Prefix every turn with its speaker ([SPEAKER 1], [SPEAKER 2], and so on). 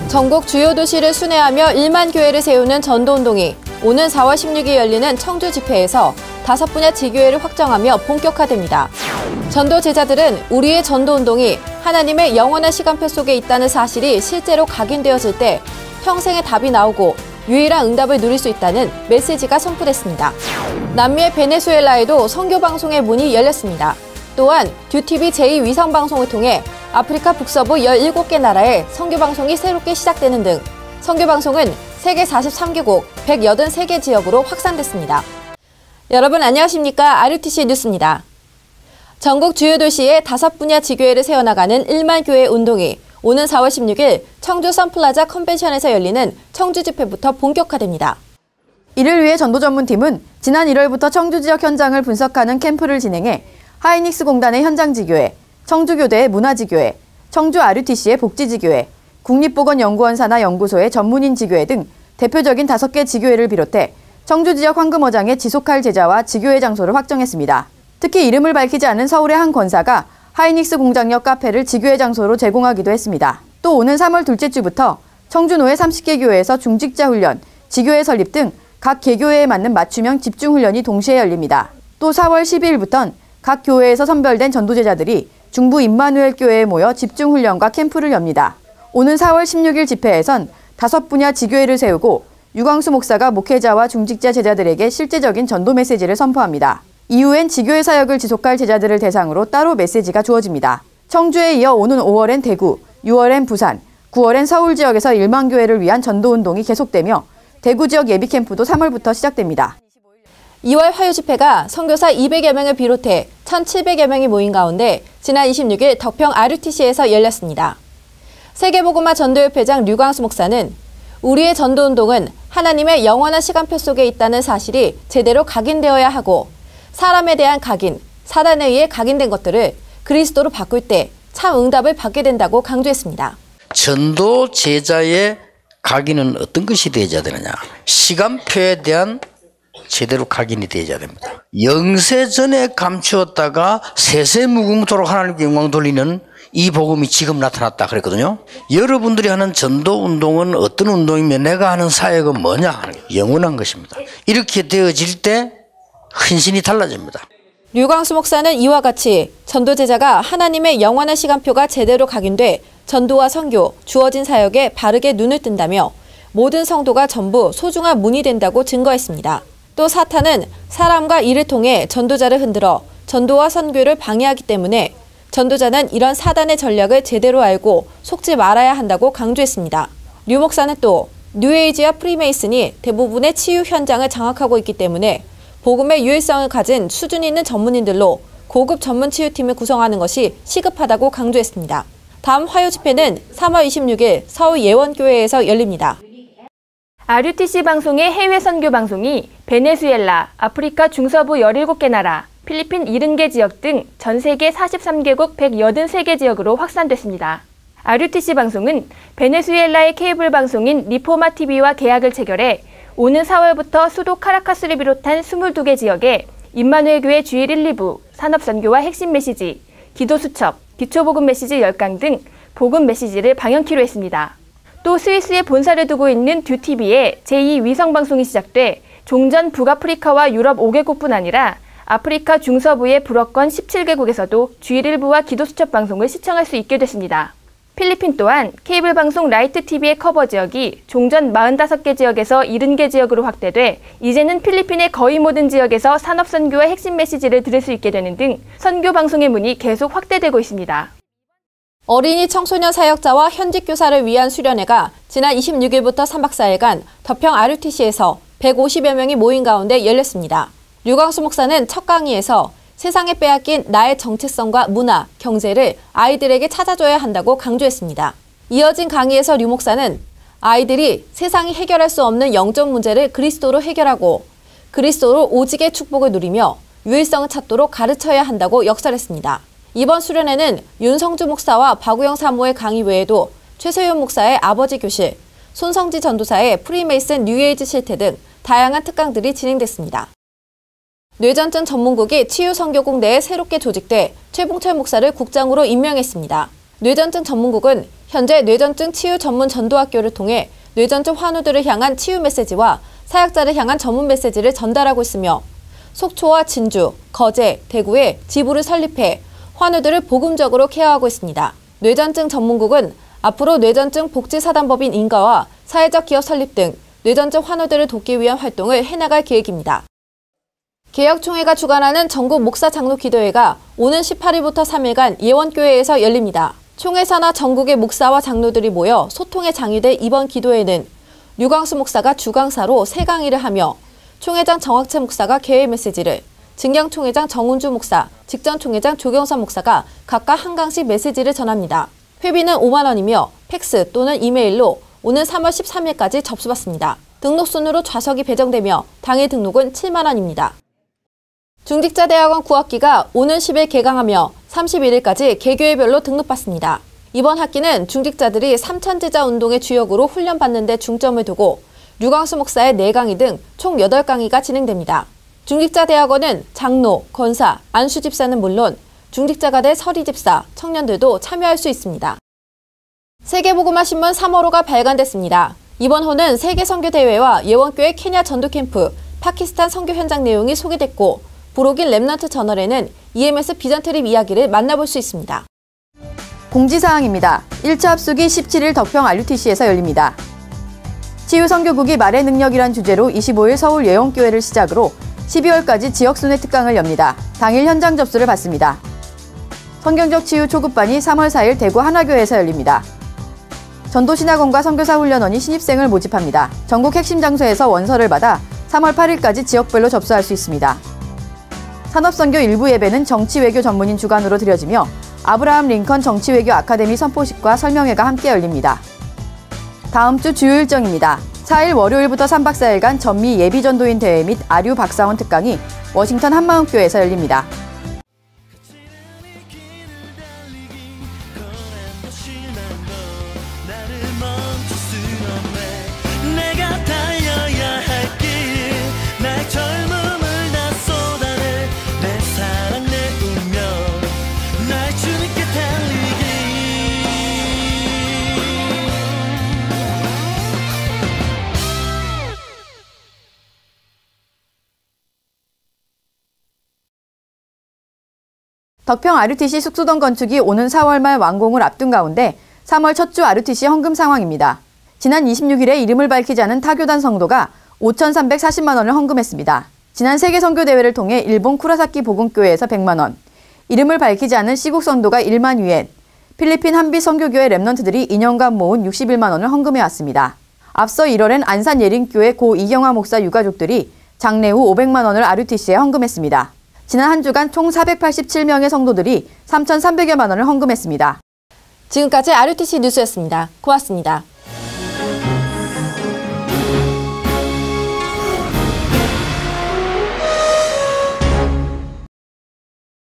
[SPEAKER 1] 전국 주요 도시를 순회하며 1만 교회를 세우는 전도운동이 오는 4월 16일 열리는 청주 집회에서 5분야 지교회를 확정하며 본격화됩니다. 전도 제자들은 우리의 전도운동이 하나님의 영원한 시간표 속에 있다는 사실이 실제로 각인되어질 때 평생의 답이 나오고 유일한 응답을 누릴 수 있다는 메시지가 선포됐습니다. 남미의 베네수엘라에도 선교방송의 문이 열렸습니다. 또한 듀티비 제2위성방송을 통해 아프리카 북서부 17개 나라의 선교방송이 새롭게 시작되는 등 선교방송은 세계 43개국 183개 지역으로 확산됐습니다. 여러분 안녕하십니까? RUTC 뉴스입니다. 전국 주요 도시에 5분야 지교회를 세워나가는 1만 교회 운동이 오는 4월 16일 청주 선플라자 컨벤션에서 열리는 청주 집회부터 본격화됩니다.
[SPEAKER 2] 이를 위해 전도 전문팀은 지난 1월부터 청주 지역 현장을 분석하는 캠프를 진행해 하이닉스 공단의 현장지교회, 청주교대의 문화지교회, 청주 RUTC의 복지지교회, 국립보건연구원 산하 연구소의 전문인 지교회 등 대표적인 5개 지교회를 비롯해 청주 지역 황금어장에 지속할 제자와 지교회 장소를 확정했습니다. 특히 이름을 밝히지 않은 서울의 한 권사가 하이닉스 공장역 카페를 지교회 장소로 제공하기도 했습니다. 또 오는 3월 둘째 주부터 청주노회 30개 교회에서 중직자 훈련, 지교회 설립 등 각 개교회에 맞는 맞춤형 집중훈련이 동시에 열립니다. 또 4월 12일부터는 각 교회에서 선별된 전도제자들이 중부 임마누엘 교회에 모여 집중훈련과 캠프를 엽니다. 오는 4월 16일 집회에선 5분야 지교회를 세우고 유광수 목사가 목회자와 중직자 제자들에게 실제적인 전도 메시지를 선포합니다. 이후엔 지교회 사역을 지속할 제자들을 대상으로 따로 메시지가 주어집니다. 청주에 이어 오는 5월엔 대구, 6월엔 부산, 9월엔 서울 지역에서 1만 교회를 위한 전도운동이 계속되며 대구 지역 예비캠프도 3월부터 시작됩니다.
[SPEAKER 1] 2월 화요 집회가 선교사 200여 명을 비롯해 1,700여 명이 모인 가운데 지난 26일 덕평 RUTC에서 열렸습니다. 세계복음화 전도협회장 류광수 목사는 우리의 전도운동은 하나님의 영원한 시간표 속에 있다는 사실이 제대로 각인되어야 하고 사람에 대한 각인, 사단에 의해 각인된 것들을 그리스도로 바꿀 때 참 응답을 받게 된다고 강조했습니다.
[SPEAKER 3] 전도 제자의 각인은 어떤 것이 되어야 되느냐? 시간표에 대한 제대로 각인이 되어야 됩니다. 영세 전에 감추었다가 세세 무궁토록 하나님께 영광 돌리는 이 복음이 지금 나타났다 그랬거든요. 여러분들이 하는 전도 운동은 어떤 운동이며 내가 하는 사역은 뭐냐? 영원한 것입니다. 이렇게 되어질 때 헌신이 달라집니다.
[SPEAKER 1] 류광수 목사는 이와 같이 전도제자가 하나님의 영원한 시간표가 제대로 각인돼 전도와 선교, 주어진 사역에 바르게 눈을 뜬다며 모든 성도가 전부 소중한 문이 된다고 증거했습니다. 또 사탄은 사람과 일을 통해 전도자를 흔들어 전도와 선교를 방해하기 때문에 전도자는 이런 사단의 전략을 제대로 알고 속지 말아야 한다고 강조했습니다. 류 목사는 또 뉴에이지와 프리메이슨이 대부분의 치유 현장을 장악하고 있기 때문에 복음의 유일성을 가진 수준 있는 전문인들로 고급 전문 치유팀을 구성하는 것이 시급하다고 강조했습니다. 다음 화요 집회는 3월 26일 서울 예원교회에서 열립니다.
[SPEAKER 4] RUTC 방송의 해외 선교 방송이 베네수엘라, 아프리카 중서부 17개 나라, 필리핀 70개 지역 등 전 세계 43개국 183개 지역으로 확산됐습니다. RUTC 방송은 베네수엘라의 케이블 방송인 리포마 TV와 계약을 체결해 오는 4월부터 수도 카라카스를 비롯한 22개 지역에 임마누엘 교회 주일 1, 2부, 산업선교와 핵심 메시지, 기도 수첩, 기초복음 메시지 10강 등 복음 메시지를 방영키로 했습니다. 또 스위스에 본사를 두고 있는 듀티비의 제2위성방송이 시작돼 종전 북아프리카와 유럽 5개국뿐 아니라 아프리카 중서부의 불어권 17개국에서도 주일 1부와 기도 수첩 방송을 시청할 수 있게 됐습니다. 필리핀 또한 케이블 방송 라이트 TV의 커버 지역이 종전 45개 지역에서 70개 지역으로 확대돼 이제는 필리핀의 거의 모든 지역에서 산업 선교와 핵심 메시지를 들을 수 있게 되는 등 선교 방송의 문이 계속 확대되고 있습니다.
[SPEAKER 1] 어린이 청소년 사역자와 현직 교사를 위한 수련회가 지난 26일부터 3박 4일간 덕평 RUTC에서 150여 명이 모인 가운데 열렸습니다. 류광수 목사는 첫 강의에서 세상에 빼앗긴 나의 정체성과 문화, 경제를 아이들에게 찾아줘야 한다고 강조했습니다. 이어진 강의에서 류 목사는 아이들이 세상이 해결할 수 없는 영적 문제를 그리스도로 해결하고 그리스도로 오직의 축복을 누리며 유일성을 찾도록 가르쳐야 한다고 역설했습니다. 이번 수련회는 윤성주 목사와 박우영 사모의 강의 외에도 최세윤 목사의 아버지 교실, 손성지 전도사의 프리메이슨 뉴에이지 실태 등 다양한 특강들이 진행됐습니다. 뇌전증 전문국이 치유선교국 내에 새롭게 조직돼 최봉철 목사를 국장으로 임명했습니다. 뇌전증 전문국은 현재 뇌전증 치유 전문 전도학교를 통해 뇌전증 환우들을 향한 치유 메시지와 사약자를 향한 전문 메시지를 전달하고 있으며 속초와 진주, 거제, 대구에 지부를 설립해 환우들을 복음적으로 케어하고 있습니다. 뇌전증 전문국은 앞으로 뇌전증 복지사단법인 인가와 사회적 기업 설립 등 뇌전증 환우들을 돕기 위한 활동을 해나갈 계획입니다. 개혁총회가 주관하는 전국 목사 장로 기도회가 오는 18일부터 3일간 예원교회에서 열립니다. 총회 산하 전국의 목사와 장로들이 모여 소통의 장이 될 이번 기도회는 류광수 목사가 주강사로 세 강의를 하며 총회장 정학채 목사가 개회 메시지를, 증경 총회장 정운주 목사, 직전 총회장 조경선 목사가 각각 한 강씩 메시지를 전합니다. 회비는 5만 원이며 팩스 또는 이메일로 오는 3월 13일까지 접수받습니다. 등록 순으로 좌석이 배정되며 당일 등록은 7만 원입니다. 중직자대학원 9학기가 오는 10일 개강하며 31일까지 개교회별로 등록받습니다. 이번 학기는 중직자들이 3천제자 운동의 주역으로 훈련받는 데 중점을 두고 류광수 목사의 4강의 등 총 8강의가 진행됩니다. 중직자대학원은 장로, 권사, 안수집사는 물론 중직자가 될 서리집사, 청년들도 참여할 수 있습니다. 세계복음화신문 3월호가 발간됐습니다. 이번 호는 세계선교대회와 예원교회 케냐 전도캠프, 파키스탄 선교 현장 내용이 소개됐고 부록인 랩넌트 저널에는 EMS 비전 트립 이야기를 만나볼 수 있습니다.
[SPEAKER 2] 공지사항입니다. 1차 합숙이 17일 덕평 RUTC에서 열립니다. 치유선교국이 말의 능력이란 주제로 25일 서울 예원교회를 시작으로 12월까지 지역순회 특강을 엽니다. 당일 현장 접수를 받습니다. 성경적 치유 초급반이 3월 4일 대구 하나교회에서 열립니다. 전도신학원과 선교사훈련원이 신입생을 모집합니다. 전국 핵심 장소에서 원서를 받아 3월 8일까지 지역별로 접수할 수 있습니다. 산업선교 일부 예배는 정치외교 전문인 주관으로 드려지며 아브라함 링컨 정치외교 아카데미 선포식과 설명회가 함께 열립니다. 다음 주 주요 일정입니다. 4일 월요일부터 3박 4일간 전미 예비전도인 대회 및 아류 박사원 특강이 워싱턴 한마음교회에서 열립니다. 덕평 RUTC 숙소동 건축이 오는 4월 말 완공을 앞둔 가운데 3월 첫 주 RUTC 헌금 상황입니다. 지난 26일에 이름을 밝히지 않은 타교단 성도가 5,340만 원을 헌금했습니다. 지난 세계선교대회를 통해 일본 쿠라사키 복음교회에서 100만 원, 이름을 밝히지 않은 시국 성도가 1만 위엔, 필리핀 한빛 선교교회 랩넌트들이 2년간 모은 61만 원을 헌금해왔습니다. 앞서 1월엔 안산 예린교회 고 이경화 목사 유가족들이 장례 후 500만 원을 RUTC에 헌금했습니다. 지난 한 주간 총 487명의 성도들이 3,300여만 원을 헌금했습니다.
[SPEAKER 1] 지금까지 RUTC 뉴스였습니다. 고맙습니다.